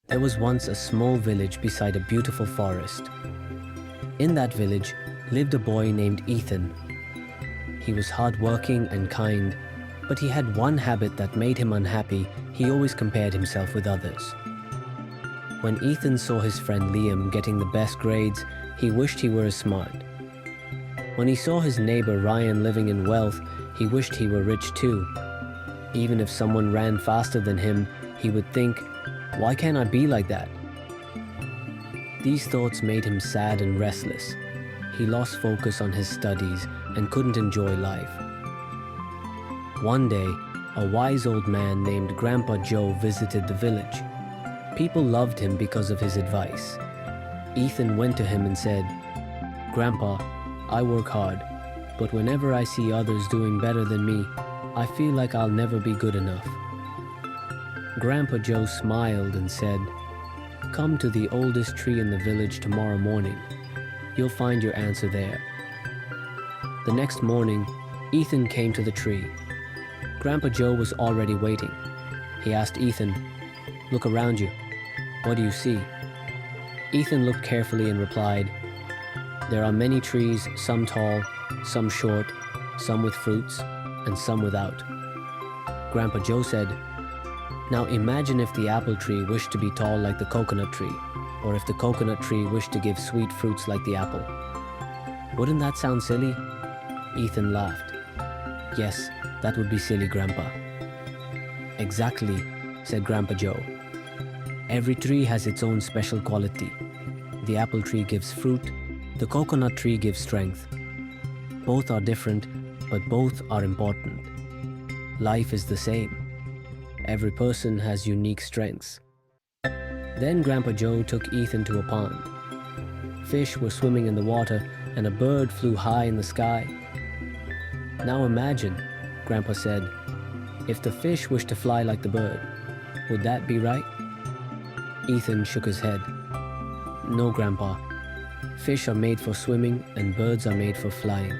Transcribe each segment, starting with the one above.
There was once a small village beside a beautiful forest. In that village lived a boy named Ethan. He was hardworking and kind, but he had one habit that made him unhappy. He always compared himself with others. When Ethan saw his friend Liam getting the best grades, he wished he were as smart. When he saw his neighbor Ryan living in wealth, he wished he were rich too. Even if someone ran faster than him, he would think, "Why can't I be like that?" These thoughts made him sad and restless. He lost focus on his studies and couldn't enjoy life. One day, a wise old man named Grandpa Joe visited the village. People loved him because of his advice. Ethan went to him and said, "Grandpa, I work hard, but whenever I see others doing better than me, I feel like I'll never be good enough." Grandpa Joe smiled and said, "Come to the oldest tree in the village tomorrow morning. You'll find your answer there." The next morning, Ethan came to the tree. Grandpa Joe was already waiting. He asked Ethan, "Look around you. What do you see?" Ethan looked carefully and replied, "There are many trees, some tall, some short, some with fruits, and some without." Grandpa Joe said, "Now imagine if the apple tree wished to be tall like the coconut tree, or if the coconut tree wished to give sweet fruits like the apple. Wouldn't that sound silly?" Ethan laughed. "Yes, that would be silly, Grandpa." "Exactly," said Grandpa Joe. "Every tree has its own special quality. The apple tree gives fruit, the coconut tree gives strength. Both are different, but both are important. Life is the same. Every person has unique strengths." Then Grandpa Joe took Ethan to a pond. Fish were swimming in the water and a bird flew high in the sky. "Now imagine," Grandpa said, "if the fish wished to fly like the bird. Would that be right?" Ethan shook his head. "No, Grandpa. Fish are made for swimming and birds are made for flying."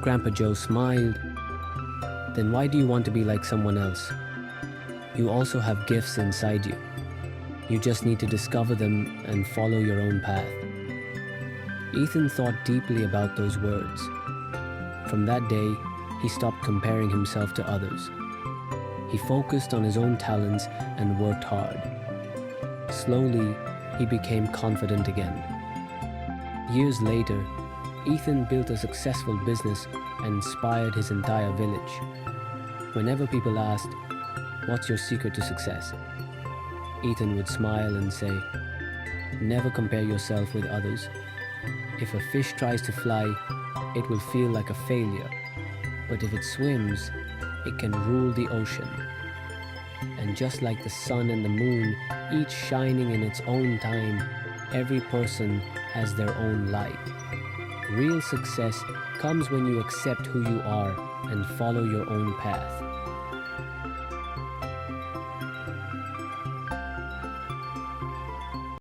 Grandpa Joe smiled. "Then why do you want to be like someone else? You also have gifts inside you. You just need to discover them and follow your own path." Ethan thought deeply about those words. From that day, he stopped comparing himself to others. He focused on his own talents and worked hard. Slowly, he became confident again. Years later, Ethan built a successful business and inspired his entire village. Whenever people asked, "What's your secret to success?" Ethan would smile and say, "Never compare yourself with others. If a fish tries to fly, it will feel like a failure. But if it swims, it can rule the ocean." And just like the sun and the moon, each shining in its own time, every person has their own light. Real success comes when you accept who you are and follow your own path.